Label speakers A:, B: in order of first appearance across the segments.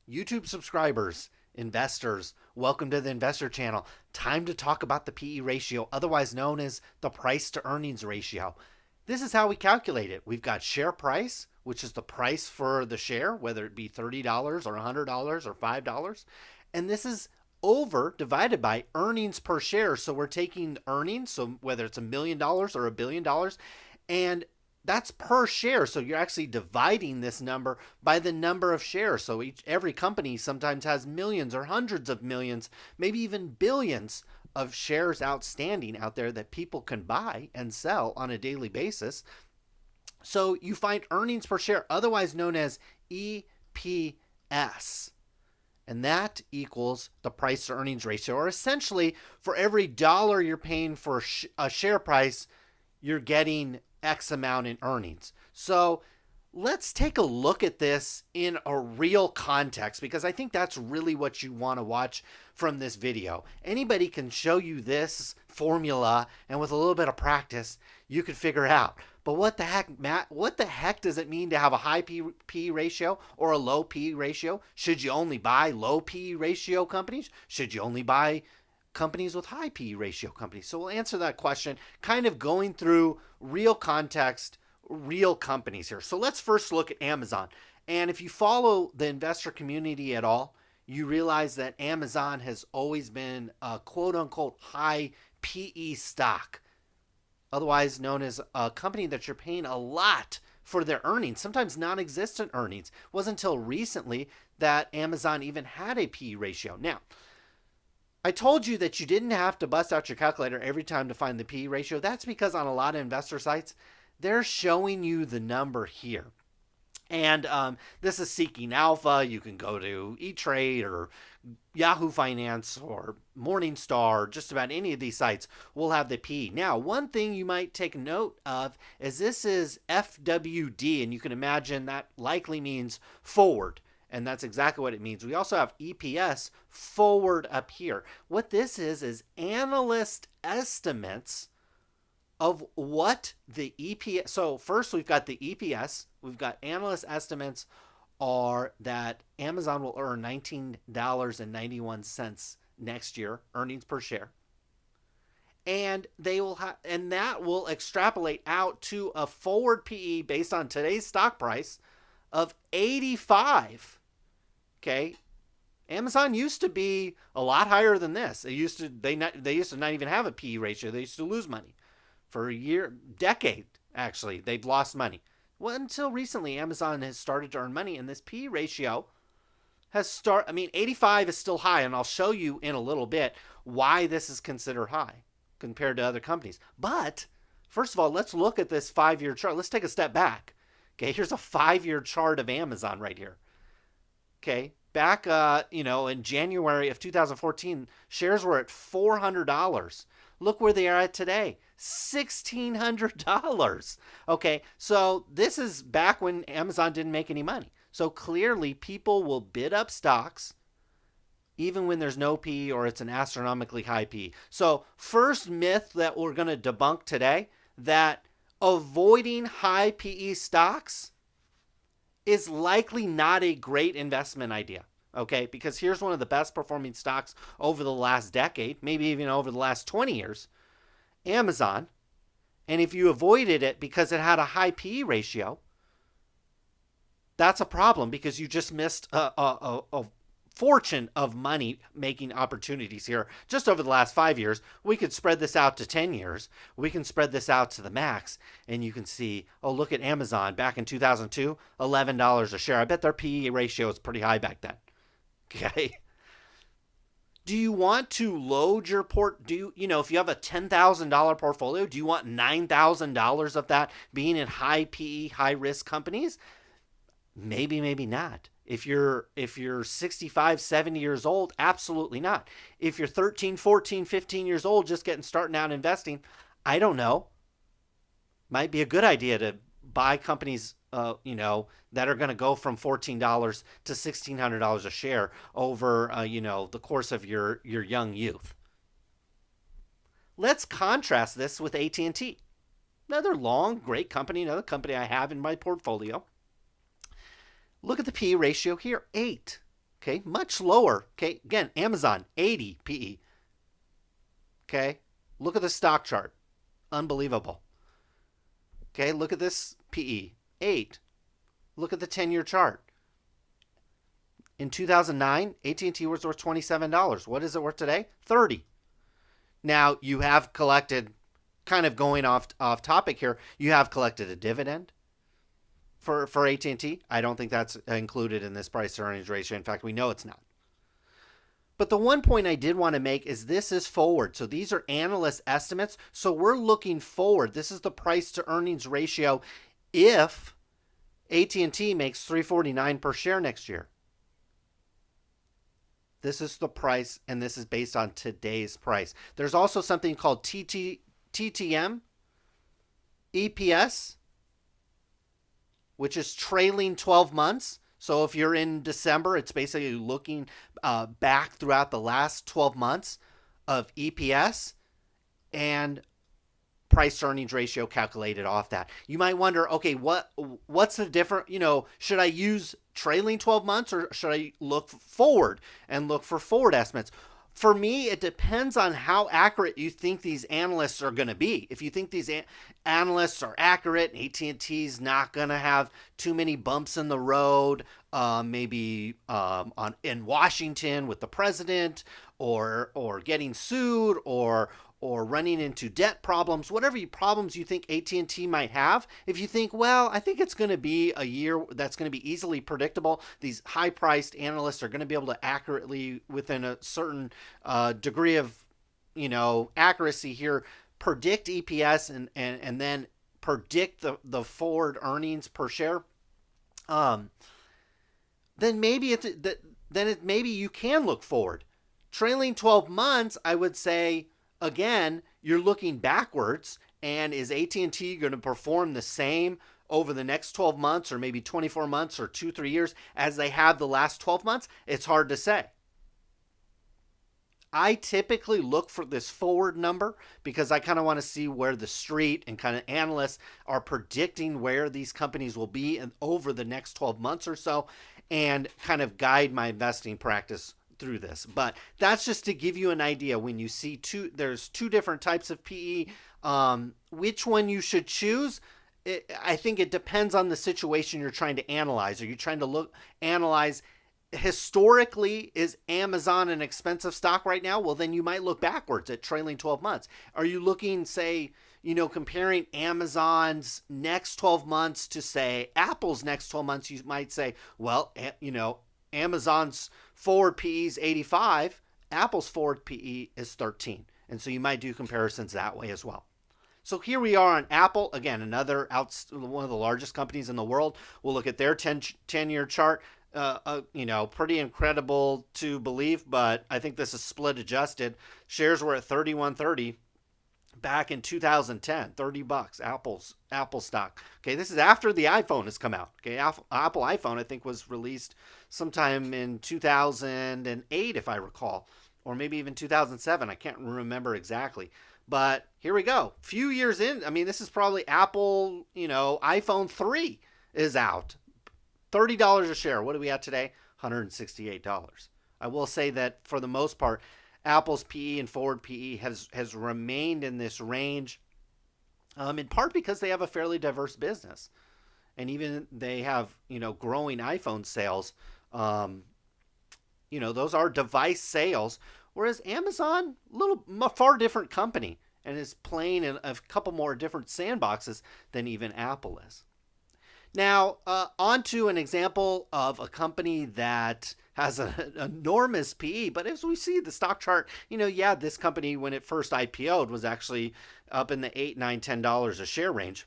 A: YouTube subscribers, investors, welcome to the Investor Channel. Time to talk about the PE ratio, otherwise known as the price to earnings ratio. This is how we calculate it. We've got share price, which is the price for the share, whether it be $30 or $100 or $5. And this is over divided by earnings per share. So we're taking earnings, so whether it's $1 million or $1 billion, and that's per share. So you're actually dividing this number by the number of shares. So every company sometimes has millions or hundreds of millions, maybe even billions of shares outstanding out there that people can buy and sell on a daily basis. So you find earnings per share, otherwise known as EPS. And that equals the price to earnings ratio, or essentially for every dollar you're paying for a share price, you're getting X amount in earnings. So let's take a look at this in a real context, because I think that's really what you want to watch from this video. Anybody can show you this formula, and with a little bit of practice, you could figure out. But what the heck, Matt? What the heck does it mean to have a high P ratio or a low P ratio? Should you only buy low P ratio companies? Should you only buy companies with high P ratio companies? So we'll answer that question, kind of going through real context, real companies here. So let's first look at Amazon. And if you follow the investor community at all, you realize that Amazon has always been a quote unquote high PE stock, otherwise known as a company that you're paying a lot for their earnings, sometimes non-existent earnings. It wasn't until recently that Amazon even had a PE ratio. Now, I told you that you didn't have to bust out your calculator every time to find the PE ratio. That's because on a lot of investor sites, they're showing you the number here. And this is Seeking Alpha. You can go to E-Trade or Yahoo Finance or Morningstar. Just about any of these sites will have the PE. Now, one thing you might take note of is this is FWD, and you can imagine that likely means forward. And that's exactly what it means. We also have EPS forward up here. What this is analyst estimates of what the EPS. So first we've got the EPS. We've got analyst estimates are that Amazon will earn $19.91 next year, earnings per share. And they will and that will extrapolate out to a forward PE based on today's stock price of 85. Okay, Amazon used to be a lot higher than this. They used to not even have a PE ratio. They used to lose money for a decade. Actually, they've lost money. Well, until recently, Amazon has started to earn money, and this PE ratio has 85 is still high, and I'll show you in a little bit why this is considered high compared to other companies. But first of all, let's look at this 5-year chart. Let's take a step back. Okay, here's a 5-year chart of Amazon right here. Okay, back in January of 2014, shares were at $400. Look where they are at today, $1,600. Okay, so this is back when Amazon didn't make any money. So clearly, people will bid up stocks even when there's no PE or it's an astronomically high PE. So first myth that we're going to debunk today, that avoiding high PE stocks is likely not a great investment idea. Okay, because here's one of the best performing stocks over the last decade, maybe even over the last 20 years, Amazon. And if you avoided it because it had a high PE ratio, that's a problem, because you just missed a fortune of money making opportunities here just over the last 5 years. We could spread this out to 10 years. We can spread this out to the max, and you can see, oh, look at Amazon back in 2002, $11 a share. I bet their PE ratio is pretty high back then. Okay. Do you want to load your if you have a $10,000 portfolio, do you want $9,000 of that being in high PE, high risk companies? Maybe, maybe not. If you're 65, 70 years old, absolutely not. If you're 13, 14, 15 years old, just starting out investing, I don't know. Might be a good idea to buy companies, that are going to go from $14 to $1,600 a share over, the course of your young youth. Let's contrast this with AT&T. Another long, great company, another company I have in my portfolio. Look at the PE ratio here, 8. Okay, much lower. Okay, again, Amazon, 80 PE. Okay, look at the stock chart. Unbelievable. Okay, look at this PE, 8. Look at the 10-year chart. In 2009, AT&T was worth $27. What is it worth today? 30. Now, you have collected, kind of going off topic here, you have collected a dividend for AT&T. I don't think that's included in this price to earnings ratio. In fact, we know it's not. But the one point I did want to make is this is forward. So these are analyst estimates. So we're looking forward. This is the price to earnings ratio if AT&T makes $3.49 per share next year. This is the price, and this is based on today's price. There's also something called TTM EPS, which is trailing 12 months. So if you're in December, it's basically looking back throughout the last 12 months of EPS and price to earnings ratio calculated off that. You might wonder, okay, what's the difference? Should I use trailing 12 months or should I look forward and look for forward estimates? For me, it depends on how accurate you think these analysts are going to be. If you think these analysts are accurate, AT&T's not going to have too many bumps in the road, maybe in Washington with the president, or getting sued, or running into debt problems, whatever problems you think AT&T might have. If you think, well, I think it's going to be a year that's going to be easily predictable, these high-priced analysts are going to be able to accurately, within a certain degree of, accuracy here, predict EPS and then predict the forward earnings per share. Then maybe maybe you can look forward. Trailing 12 months, I would say, again, you're looking backwards, and is AT&T going to perform the same over the next 12 months or maybe 24 months or 2-3 years as they have the last 12 months? It's hard to say. I typically look for this forward number because I kind of want to see where the street and kind of analysts are predicting where these companies will be over the next 12 months or so, and kind of guide my investing practice through this. But that's just to give you an idea. When you see there's two different types of PE, which one you should choose, I think it depends on the situation you're trying to analyze. Are you trying to analyze historically, is Amazon an expensive stock right now? Well, then you might look backwards at trailing 12 months. Are you looking, say, comparing Amazon's next 12 months to, say, Apple's next 12 months? You might say, well, Amazon's forward PE is 85, Apple's forward PE is 13. And so you might do comparisons that way as well. So here we are on Apple. Again, one of the largest companies in the world. We'll look at their 10-year chart. Pretty incredible to believe, but I think this is split adjusted. Shares were at $31.30 back in 2010, $30, Apple stock. Okay, this is after the iPhone has come out. Okay, Apple iPhone, I think, was released sometime in 2008, if I recall, or maybe even 2007. I can't remember exactly. But here we go. Few years in, this is probably Apple, iPhone 3 is out. $30 a share. What are we at today? $168. I will say that for the most part, Apple's PE and forward PE has remained in this range, in part because they have a fairly diverse business. And even they have, growing iPhone sales. Those are device sales. Whereas Amazon, far different company, and is playing in a couple more different sandboxes than even Apple is. Now, on to an example of a company that has an enormous PE, but as we see the stock chart, this company, when it first IPO'd, was actually up in the $8, $9, $10 a share range.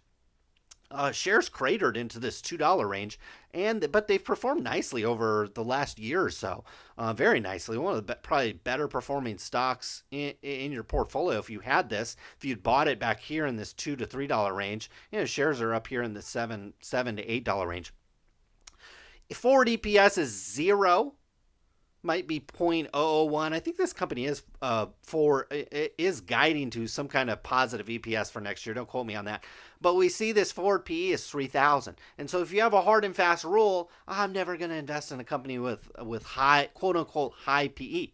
A: Shares cratered into this $2 range, but they've performed nicely over the last year or so, very nicely. One of the probably better performing stocks in your portfolio if you had this. If you'd bought it back here in this $2 to $3 range, shares are up here in the $7 to $8 range. Forward EPS is 0. might be 0.001. I think this company is guiding to some kind of positive EPS for next year. Don't quote me on that. But we see this forward PE is 3,000. And so if you have a hard and fast rule, I'm never going to invest in a company with high, quote unquote, high PE.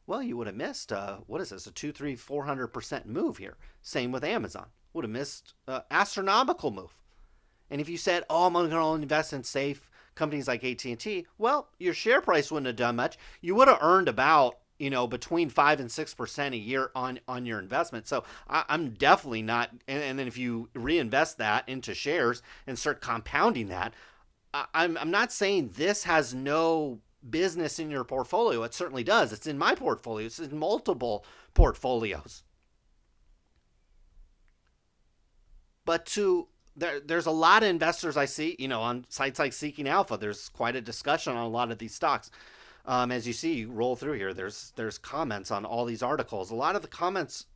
A: Well, you would have missed, what is this, a 2, 3, 400% move here. Same with Amazon. Would have missed astronomical move. And if you said, I'm going to only invest in safe companies like AT&T, well, your share price wouldn't have done much. You would have earned about, between 5 and 6% a year on your investment. So I'm definitely not. And then if you reinvest that into shares and start compounding that, I'm not saying this has no business in your portfolio. It certainly does. It's in my portfolio. It's in multiple portfolios. But there's a lot of investors I see, on sites like Seeking Alpha. There's quite a discussion on a lot of these stocks. As you see, you roll through here. There's comments on all these articles. A lot of the comments,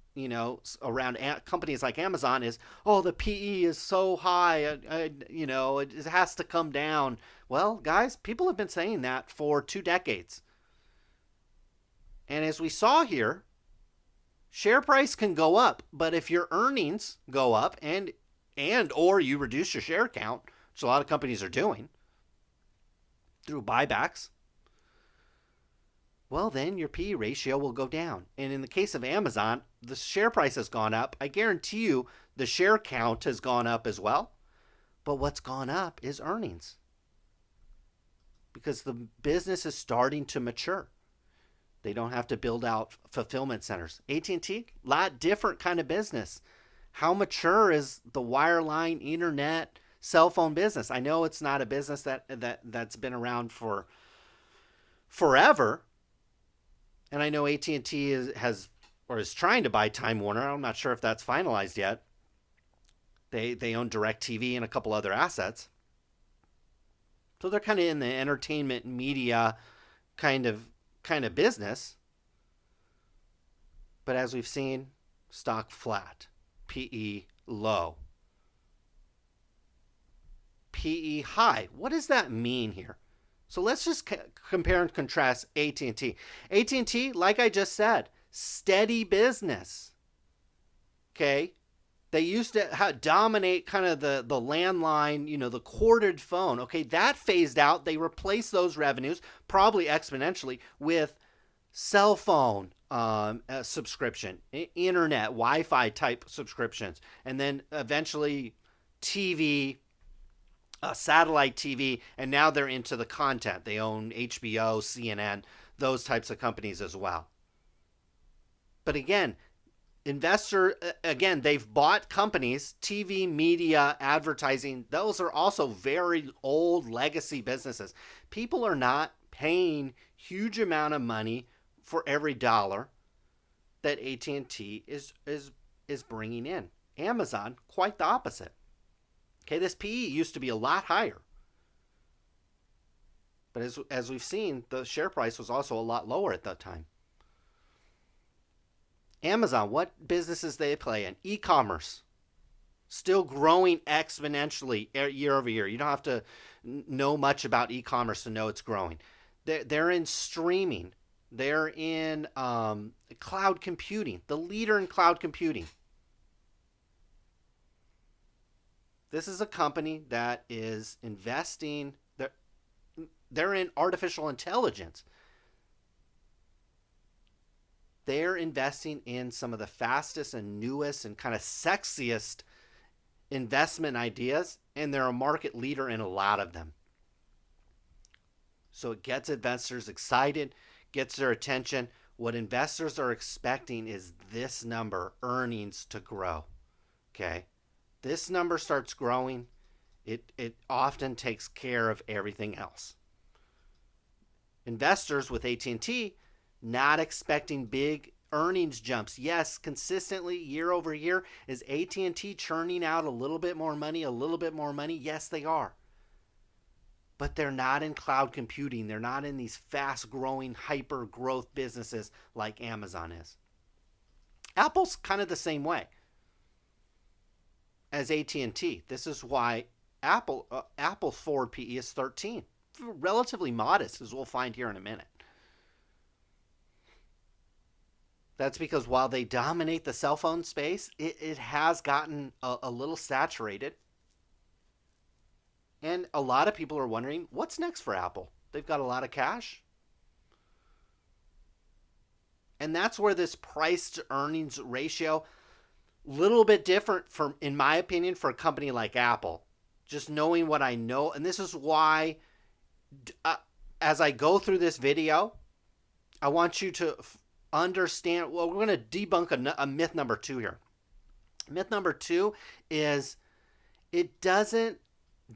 A: around companies like Amazon is, the PE is so high, it has to come down. Well, guys, people have been saying that for 2 decades. And as we saw here, share price can go up, but if your earnings go up and or you reduce your share count, which a lot of companies are doing through buybacks, well, then your PE ratio will go down. And in the case of Amazon, the share price has gone up. I guarantee you the share count has gone up as well. But what's gone up is earnings, because the business is starting to mature. They don't have to build out fulfillment centers. AT&T, lot different kind of business. How mature is the wireline, internet, cell phone business? I know it's not a business that's been around for forever. And I know AT&T is trying to buy Time Warner. I'm not sure if that's finalized yet. They own DirecTV and a couple other assets. So they're kind of in the entertainment media kind of business. But as we've seen, stock flat, PE low, PE high. What does that mean here? So let's just compare and contrast AT&T. AT&T, like I just said, steady business. Okay? They used to dominate kind of the landline, the corded phone. Okay, that phased out. They replaced those revenues, probably exponentially, with cell phone subscription, internet, Wi-Fi type subscriptions, and then eventually TV, satellite TV, and now they're into the content. They own HBO, CNN, those types of companies as well. But again, they've bought companies, TV, media, advertising. Those are also very old legacy businesses. People are not paying huge amount of money for every dollar that AT&T is bringing in. Amazon, quite the opposite. Okay, this PE used to be a lot higher. But as we've seen, the share price was also a lot lower at that time. Amazon, what businesses they play in? E-commerce. Still growing exponentially year over year. You don't have to know much about e-commerce to know it's growing. They're in streaming. They're in cloud computing. The leader in cloud computing. This is a company that is investing. They're in artificial intelligence. They're investing in some of the fastest and newest and kind of sexiest investment ideas, and they're a market leader in a lot of them. So it gets investors excited, gets their attention. What investors are expecting is this number, earnings, to grow. Okay? This number starts growing, it often takes care of everything else. Investors with AT&T not expecting big earnings jumps. Yes, consistently year over year, is AT&T churning out a little bit more money, Yes, they are. But they're not in cloud computing. They're not in these fast-growing, hyper-growth businesses like Amazon is. Apple's kind of the same way as AT&T. This is why Apple forward PE is 13. Relatively modest, as we'll find here in a minute. That's because while they dominate the cell phone space, it has gotten a little saturated. And a lot of people are wondering what's next for Apple. They've got a lot of cash. And that's where this price to earnings ratio, little bit different from, in my opinion, for a company like Apple. Just knowing what I know, and this is why, as I go through this video, I want you to understand. Well, we're going to debunk a myth number 2 here. Myth number 2 is it doesn't.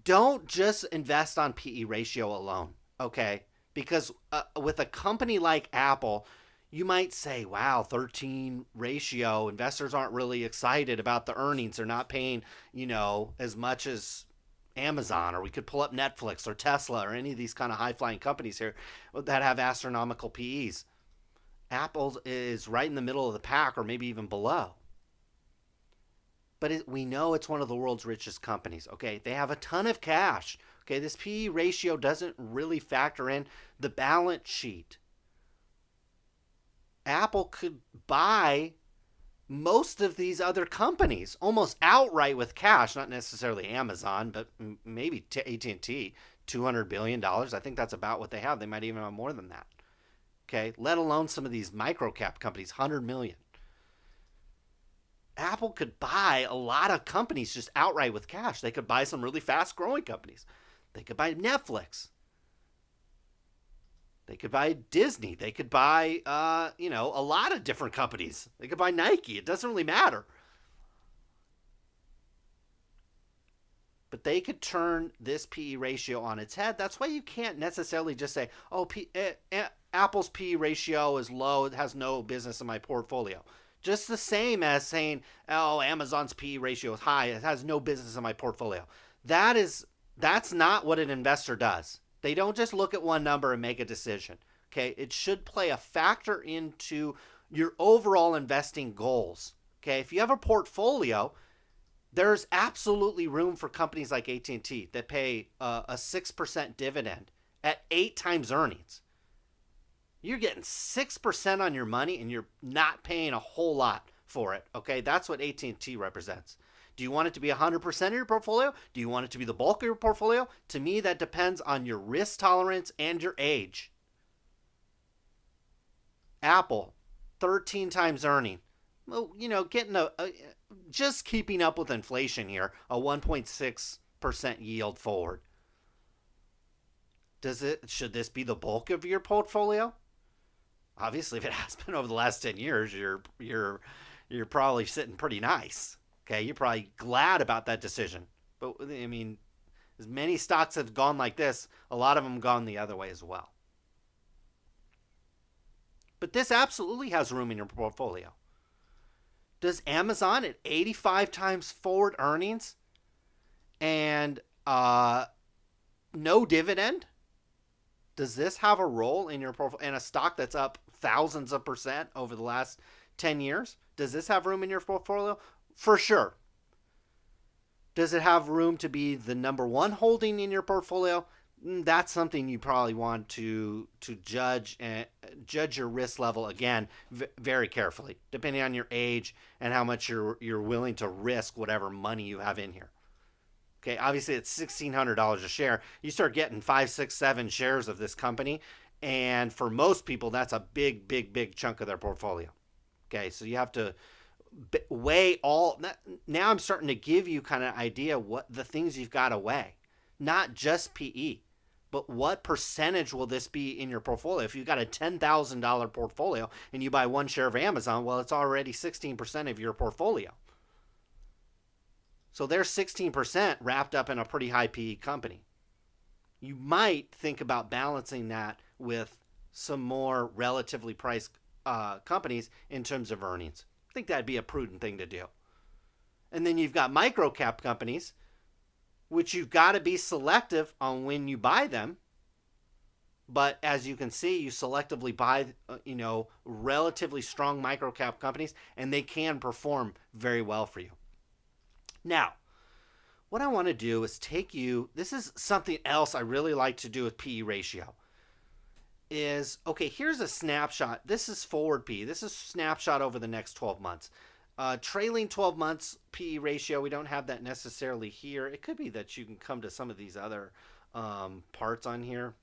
A: Don't just invest on PE ratio alone, okay? Because with a company like Apple, you might say, wow, 13 ratio, investors aren't really excited about the earnings. They're not paying, as much as Amazon, or we could pull up Netflix or Tesla or any of these kind of high-flying companies here that have astronomical PEs. Apple is right in the middle of the pack, or maybe even below. But we know it's one of the world's richest companies, okay? They have a ton of cash. Okay, this PE ratio doesn't really factor in the balance sheet. Apple could buy most of these other companies almost outright with cash, not necessarily Amazon, but maybe AT&T, $200 billion. I think that's about what they have. They might even have more than that. Okay, let alone some of these micro cap companies, 100 million. Apple could buy a lot of companies just outright with cash. They could buy some really fast growing companies. They could buy Netflix. They could buy Disney. They could buy, a lot of different companies. They could buy Nike. It doesn't really matter. But they could turn this PE ratio on its head. That's why you can't necessarily just say, oh, Apple's PE ratio is low. It has no business in my portfolio. Just the same as saying, oh, Amazon's PE ratio is high. It has no business in my portfolio. That's not what an investor does. They don't just look at one number and make a decision. Okay, it should play a factor into your overall investing goals. Okay, if you have a portfolio, there's absolutely room for companies like AT&T that pay a 6% dividend at 8 times earnings. You're getting 6% on your money and you're not paying a whole lot for it. Okay, that's what AT&T represents. Do you want it to be 100% of your portfolio? Do you want it to be the bulk of your portfolio? To me, that depends on your risk tolerance and your age. Apple, 13 times earning. Well, getting just keeping up with inflation here, a 1.6% yield forward. Should this be the bulk of your portfolio? Obviously, if it has been over the last 10 years, you're probably sitting pretty nice. Okay, you're probably glad about that decision. But I mean, as many stocks have gone like this, a lot of them gone the other way as well. But this absolutely has room in your portfolio. Does Amazon at 85 times forward earnings and no dividend? Does this have a role in your portfolio? And a stock that's up thousands of percent over the last 10 years? Does this have room in your portfolio? For sure. Does it have room to be the number one holding in your portfolio? That's something you probably want to judge your risk level again very carefully, depending on your age and how much you're willing to risk whatever money you have in here. Okay, obviously it's $1,600 a share. You start getting 5, 6, 7 shares of this company, and for most people, that's a big, big, big chunk of their portfolio. Okay, so you have to weigh all. Now I'm starting to give you kind of idea what the things you've got to weigh, not just PE, but what percentage will this be in your portfolio? If you've got a $10,000 portfolio and you buy one share of Amazon, well, it's already 16% of your portfolio. So there's 16% wrapped up in a pretty high PE company. You might think about balancing that with some more relatively priced companies in terms of earnings. I think that'd be a prudent thing to do. And then you've got micro cap companies, which you've got to be selective on when you buy them. But as you can see, you selectively buy, relatively strong micro cap companies, and they can perform very well for you. Now, what I want to do is this is something else I really like to do with PE ratio, is, okay, here's a snapshot. This is forward P. This is snapshot over the next 12 months. Trailing 12 months PE ratio, we don't have that necessarily here. It could be that you can come to some of these other parts on here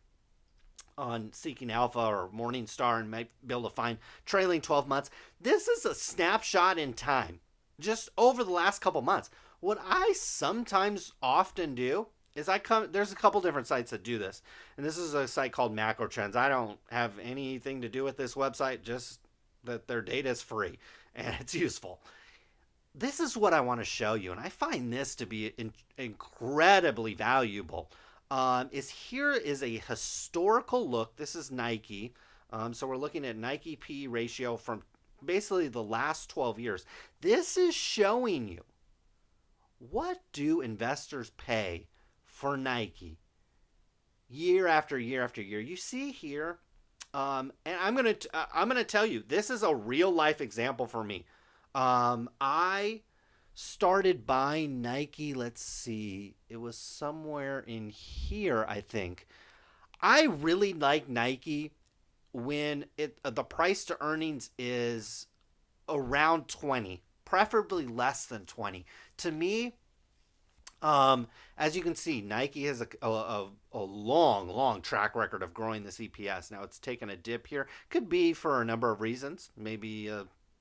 A: on Seeking Alpha or Morningstar and might be able to find trailing 12 months. This is a snapshot in time, just over the last couple months. What I sometimes often do is there's a couple different sites that do this. And this is a site called Macro Trends. I don't have anything to do with this website, just that their data is free and it's useful. This is what I want to show you, and I find this to be incredibly valuable. Here is a historical look. This is Nike. So we're looking at Nike PE ratio from basically the last 12 years. This is showing you, what do investors pay for Nike year after year after year? You see here, and I'm gonna tell you, this is a real life example for me. I started buying Nike, let's see, it was somewhere in here, I think. I really like Nike when the price to earnings is around 20, preferably less than 20. To me, as you can see, Nike has a long track record of growing this EPS. Now it's taken a dip here. Could be for a number of reasons. Maybe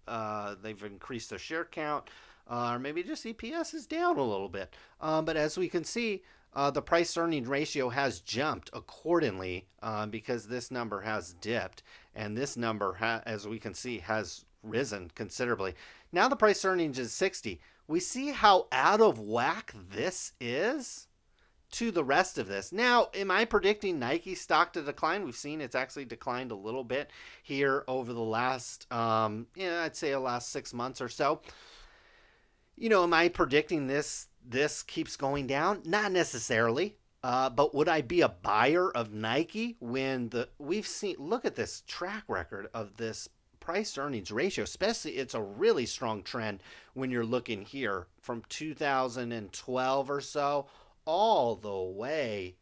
A: they've increased their share count, or maybe just EPS is down a little bit. But as we can see, the price earning ratio has jumped accordingly because this number has dipped, and this number, as we can see, has risen considerably. Now the price earnings is 60. We see how out of whack this is to the rest of this. Now, am I predicting Nike stock to decline? We've seen it's actually declined a little bit here over the last, I'd say the last 6 months or so. Am I predicting this keeps going down? Not necessarily. But would I be a buyer of Nike when we've seen, look at this track record of this price earnings ratio, especially it's a really strong trend when you're looking here from 2012 or so all the way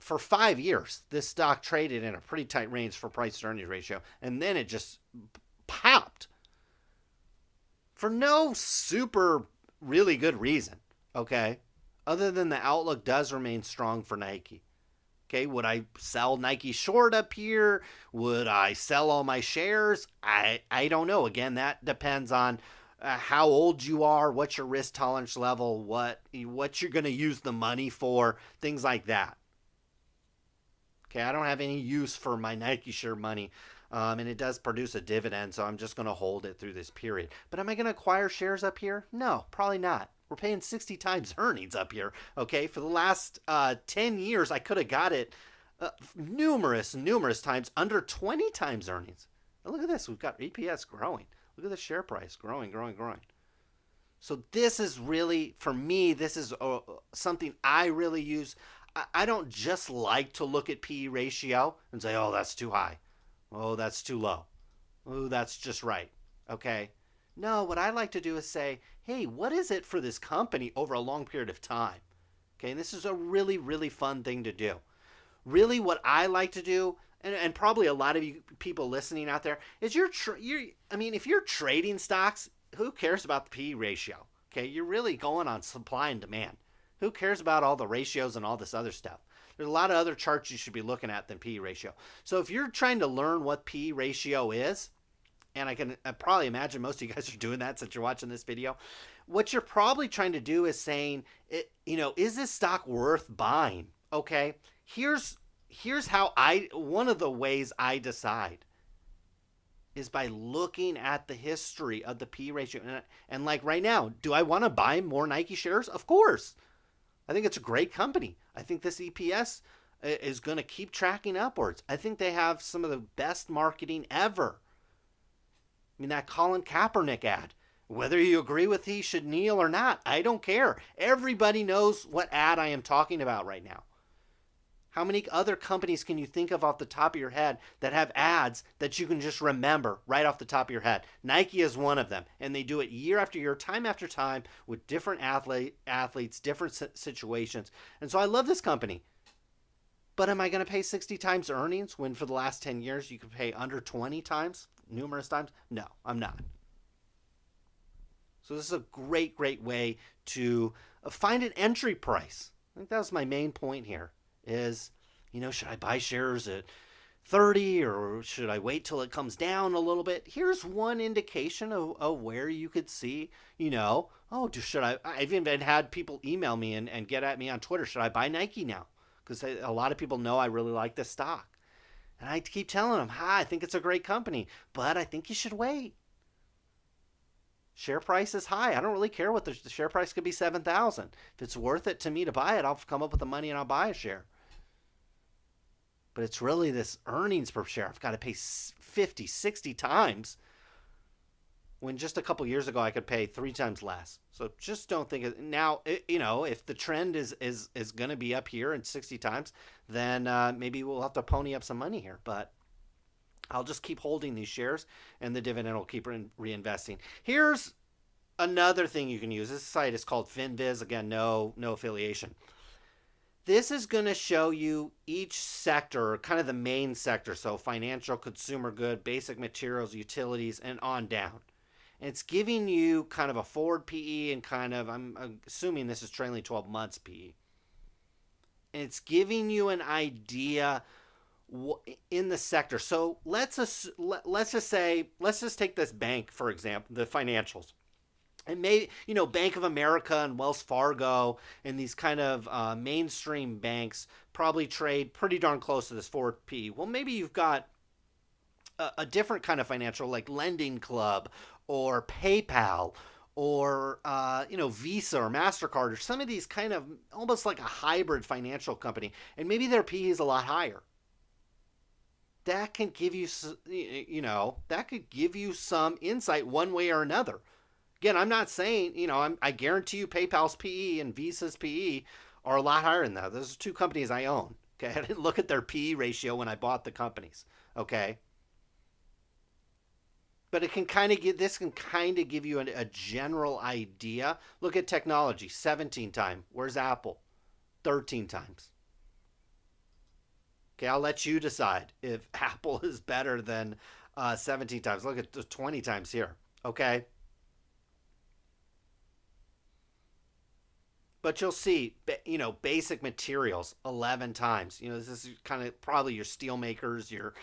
A: for 5 years. This stock traded in a pretty tight range for price earnings ratio, and then it just popped for no super really good reason, okay, other than the outlook does remain strong for Nike. Okay, would I sell Nike short up here? Would I sell all my shares? I don't know. Again, that depends on how old you are, what's your risk tolerance level, what you're going to use the money for, things like that. Okay, I don't have any use for my Nike share money, and it does produce a dividend, so I'm just going to hold it through this period. But am I going to acquire shares up here? No, probably not. We're paying 60 times earnings up here, okay? For the last 10 years, I could have got it numerous times under 20 times earnings. And look at this. We've got EPS growing. Look at the share price growing. So this is really, for me, this is something I really use. I don't just like to look at PE ratio and say, oh, that's too high. Oh, that's too low. Oh, that's just right, okay? No, what I like to do is say, hey, what is it for this company over a long period of time? Okay, and this is a really, really fun thing to do. Really what I like to do, and probably a lot of you people listening out there, is if you're trading stocks, who cares about the PE ratio? Okay, you're really going on supply and demand. Who cares about all the ratios and all this other stuff? There's a lot of other charts you should be looking at than PE ratio. So if you're trying to learn what PE ratio is, and I probably imagine most of you guys are doing that since you're watching this video, what you're probably trying to do is saying, is this stock worth buying? Okay, here's how one of the ways I decide is by looking at the history of the P ratio. And like right now, do I want to buy more Nike shares? Of course. I think it's a great company. I think this EPS is going to keep tracking upwards. I think they have some of the best marketing ever. I mean, that Colin Kaepernick ad, whether you agree with he should kneel or not, I don't care. Everybody knows what ad I am talking about right now. How many other companies can you think of off the top of your head that have ads that you can just remember right off the top of your head? Nike is one of them, and they do it year after year, time after time, with different athletes, different situations. And so I love this company. But am I going to pay 60 times earnings when for the last 10 years you could pay under 20 times, numerous times? No, I'm not. So this is a great, great way to find an entry price. I think that was my main point here is, should I buy shares at 30 or should I wait till it comes down a little bit? Here's one indication of where you could see, should I've even had people email me and get at me on Twitter. Should I buy Nike now? Because a lot of people know I really like this stock. And I keep telling them, I think it's a great company, but I think you should wait. Share price is high. I don't really care what the share price could be 7,000. If it's worth it to me to buy it, I'll come up with the money and I'll buy a share. But it's really this earnings per share. I've got to pay 50, 60 times when just a couple years ago I could pay 3 times less. So just don't think it. Now, if the trend is going to be up here in 60 times, then maybe we'll have to pony up some money here. But I'll just keep holding these shares and the dividend will keep reinvesting. Here's another thing you can use. This site is called FinViz. Again, no affiliation. This is going to show you each sector, kind of the main sector. So financial, consumer good, basic materials, utilities, and on down. And it's giving you kind of a forward PE and kind of, I'm assuming this is trailing 12 months PE. And it's giving you an idea in the sector. So let's just take this bank, for example, the financials. And maybe, Bank of America and Wells Fargo and these kind of mainstream banks probably trade pretty darn close to this forward P. Well, maybe you've got a different kind of financial like Lending Club or PayPal or, Visa or MasterCard or some of these kind of almost like a hybrid financial company. And maybe their P is a lot higher. That can give you, some insight one way or another. Again, I'm not saying, I guarantee you PayPal's PE and Visa's PE are a lot higher than that. Those are 2 companies I own. Okay, I didn't look at their PE ratio when I bought the companies. Okay, but this can kind of give you a general idea. Look at technology, 17 times. Where's Apple? 13 times. Okay, I'll let you decide if Apple is better than 17 times. Look at the 20 times here. Okay. But you'll see, basic materials 11 times. This is kind of probably your steel makers, your,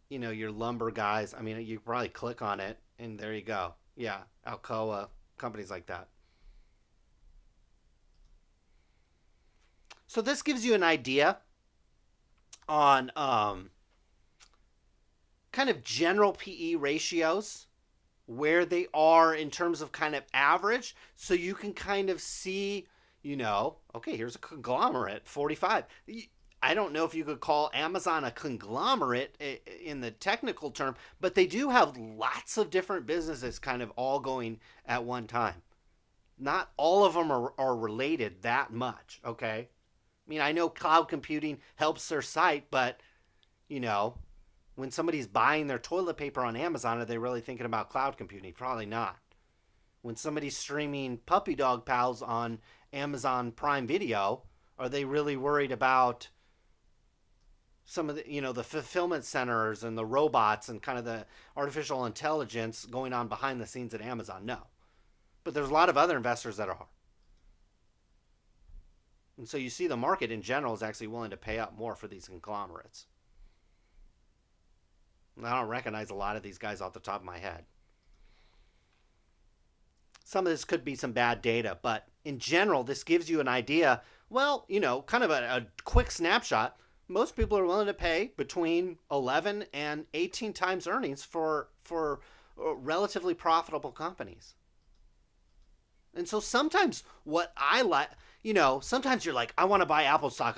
A: your lumber guys. I mean, you probably click on it and there you go. Yeah, Alcoa, companies like that. So this gives you an idea on kind of general PE ratios, where they are in terms of kind of average. So you can kind of see, okay, here's a conglomerate, 45. I don't know if you could call Amazon a conglomerate in the technical term, but they do have lots of different businesses kind of all going at one time. Not all of them are related that much, okay? I mean, I know cloud computing helps their site, but, when somebody's buying their toilet paper on Amazon, are they really thinking about cloud computing? Probably not. When somebody's streaming puppy dog pals on Amazon Prime Video, are they really worried about some of the, the fulfillment centers and the robots and kind of the artificial intelligence going on behind the scenes at Amazon? No. But there's a lot of other investors that are. And so you see the market in general is actually willing to pay up more for these conglomerates. I don't recognize a lot of these guys off the top of my head. Some of this could be some bad data, but in general, this gives you an idea. Well, kind of a quick snapshot. Most people are willing to pay between 11 and 18 times earnings for relatively profitable companies. And so sometimes what I like, sometimes you're like, I want to buy Apple stock,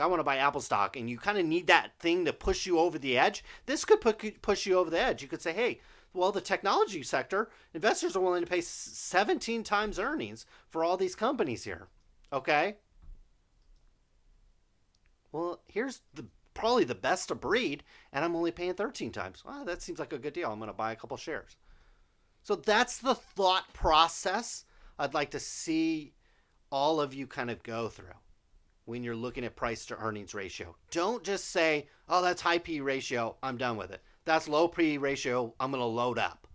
A: and you kind of need that thing to push you over the edge. This could push you over the edge. You could say, hey, well, the technology sector, investors are willing to pay 17 times earnings for all these companies here. Okay? Well, here's probably the best of breed, and I'm only paying 13 times. Well, that seems like a good deal. I'm going to buy a couple shares. So that's the thought process I'd like to see all of you kind of go through. when you're looking at price to earnings ratio. Don't just say, oh, that's high PE ratio, I'm done with it. That's low PE ratio, I'm going to load up.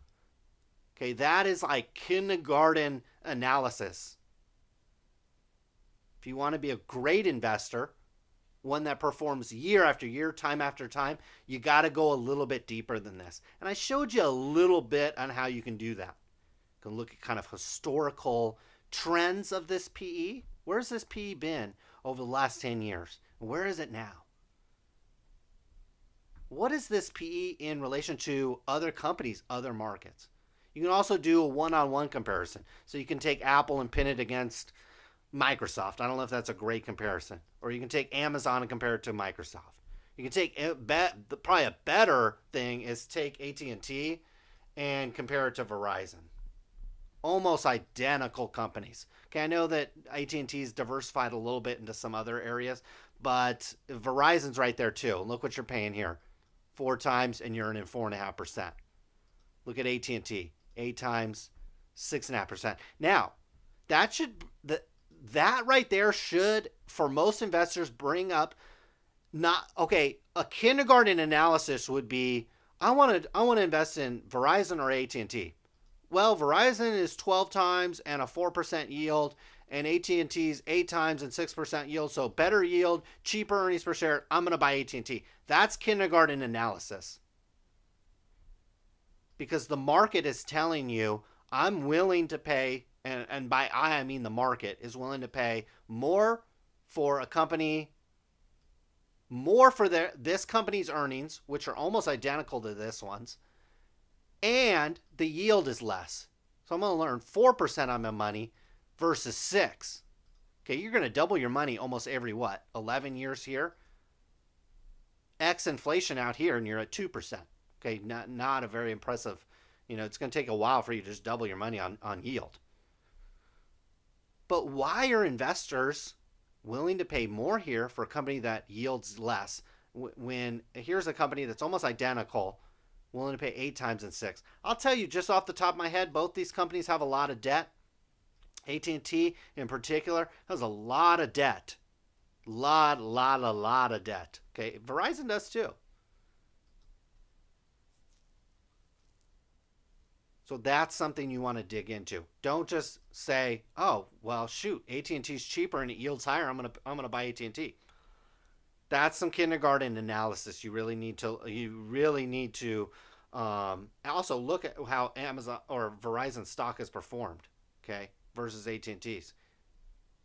A: Okay, that is like kindergarten analysis. If you want to be a great investor, one that performs year after year, time after time, you got to go a little bit deeper than this. And I showed you a little bit on how you can do that. You can look at kind of historical trends of this PE. Where's this PE been over the last 10 years? Where is it now? What is this PE in relation to other companies, other markets? You can also do a one-on-one comparison. So you can take Apple and pin it against Microsoft. I don't know if that's a great comparison. Or you can take Amazon and compare it to Microsoft. You can take, probably a better thing is take AT&T and compare it to Verizon. Almost identical companies. Okay, I know that AT&T's diversified a little bit into some other areas, but Verizon's right there too. Look what you're paying here. 4 times and you're earning 4.5%. Look at AT&T. 8 times, 6.5%. Now, that right there should, for most investors, bring up a kindergarten analysis would be, I want to invest in Verizon or AT&T. Well, Verizon is 12 times and a 4% yield, and AT&T's 8 times and 6% yield, so better yield, cheaper earnings per share. I'm going to buy AT&T. That's kindergarten analysis. Because the market is telling you, I'm willing to pay, and by I mean the market is willing to pay more for a company, more for this company's earnings, which are almost identical to this one's, and the yield is less. So I'm going to earn 4% on my money versus 6. Okay, you're going to double your money almost every 11 years here? X inflation out here, and you're at 2%. Okay, not a very impressive, it's going to take a while for you to just double your money on yield. But why are investors willing to pay more here for a company that yields less when here's a company that's almost identical, willing to pay 8 times and 6? I'll tell you just off the top of my head, both these companies have a lot of debt. AT&T in particular has a lot of debt. Lot of debt. Okay, Verizon does too. So that's something you want to dig into. Don't just say, "Oh, well, shoot, AT&T's cheaper and it yields higher. I'm gonna buy AT&T." That's some kindergarten analysis. You really need to also look at how Amazon or Verizon stock has performed, okay, versus AT&T's.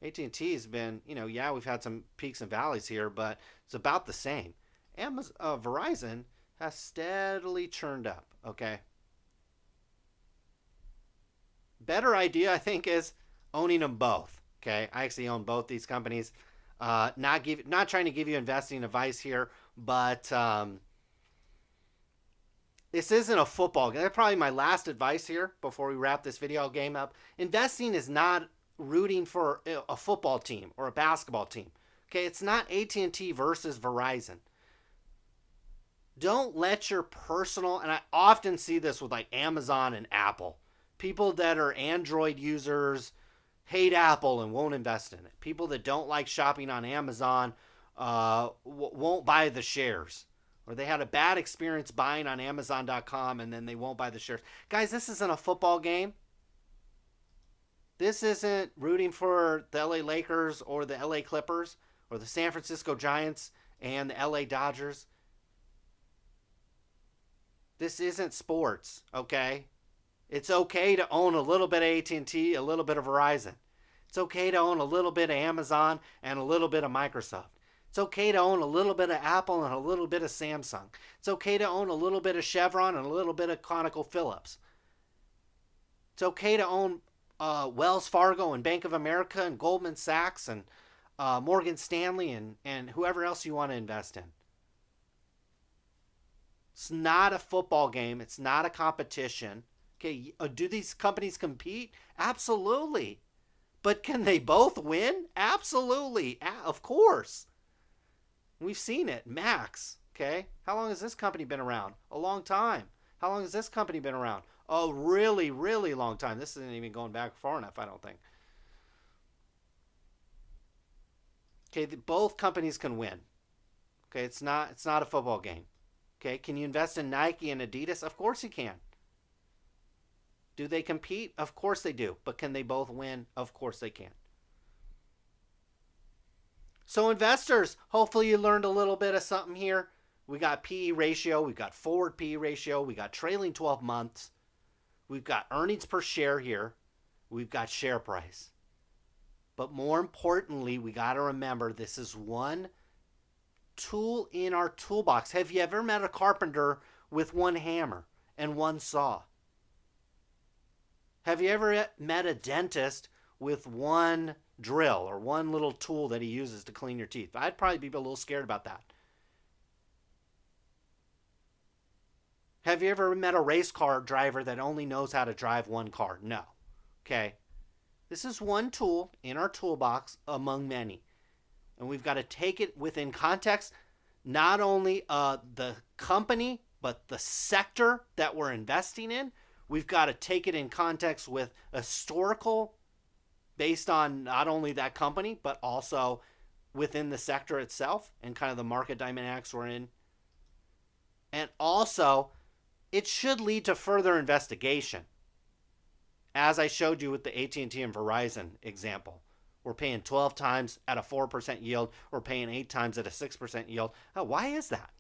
A: AT&T's been, we've had some peaks and valleys here, but it's about the same. Verizon has steadily churned up, okay. Better idea, I think, is owning them both. Okay, I actually own both these companies. Not trying to give you investing advice here, but this isn't a football game. That's probably my last advice here before we wrap this video game up. Investing is not rooting for a football team or a basketball team. Okay, it's not AT&T versus Verizon. Don't let your personal, and I often see this with like Amazon and Apple. People that are Android users hate Apple and won't invest in it. People that don't like shopping on Amazon won't buy the shares. Or they had a bad experience buying on Amazon.com and then they won't buy the shares. Guys, this isn't a football game. This isn't rooting for the LA Lakers or the LA Clippers or the San Francisco Giants and the LA Dodgers. This isn't sports, okay? It's okay to own a little bit of AT&T, a little bit of Verizon. It's okay to own a little bit of Amazon and a little bit of Microsoft. It's okay to own a little bit of Apple and a little bit of Samsung. It's okay to own a little bit of Chevron and a little bit of ConocoPhillips. It's okay to own Wells Fargo and Bank of America and Goldman Sachs and Morgan Stanley and whoever else you want to invest in. It's not a football game. It's not a competition. Okay, do these companies compete? Absolutely. But can they both win? Absolutely. Of course. We've seen it. Max. Okay. How long has this company been around? A long time. How long has this company been around? A really, really long time. This isn't even going back far enough, I don't think. Okay, both companies can win. Okay, it's not a football game. Okay, can you invest in Nike and Adidas? Of course you can. Do they compete? Of course they do. But can they both win? Of course they can. So investors, hopefully you learned a little bit of something here. We got PE ratio, we've got forward PE ratio, we got trailing 12 months, we've got earnings per share here, we've got share price. But more importantly, we got to remember this is one tool in our toolbox. Have you ever met a carpenter with one hammer and one saw? Have you ever met a dentist with one drill or one little tool that he uses to clean your teeth? I'd probably be a little scared about that. Have you ever met a race car driver that only knows how to drive one car? No. Okay. This is one tool in our toolbox among many. And we've got to take it within context, not only the company, but the sector that we're investing in. We've got to take it in context with historical, based on not only that company, but also within the sector itself and kind of the market dynamics we're in. And also, it should lead to further investigation. As I showed you with the AT&T and Verizon example, we're paying 12 times at a 4% yield. We're paying 8 times at a 6% yield. Why is that?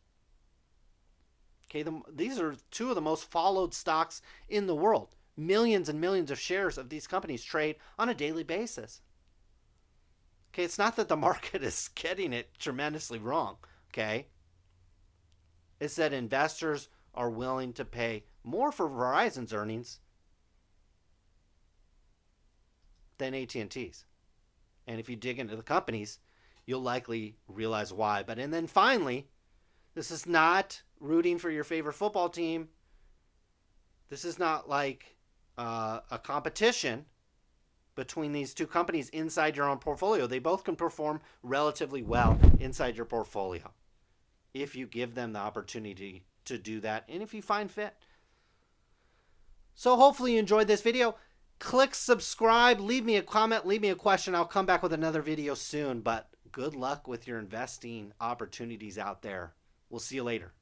A: Okay, these are two of the most followed stocks in the world. Millions and millions of shares of these companies trade on a daily basis. Okay, it's not that the market is getting it tremendously wrong. Okay, it's that investors are willing to pay more for Verizon's earnings than AT&T's. And if you dig into the companies, you'll likely realize why. And then finally, this is not rooting for your favorite football team. This is not like a competition between these two companies inside your own portfolio. They both can perform relatively well inside your portfolio if you give them the opportunity to do that and if you find fit. So hopefully you enjoyed this video. Click subscribe, leave me a comment, leave me a question. I'll come back with another video soon, but good luck with your investing opportunities out there. We'll see you later.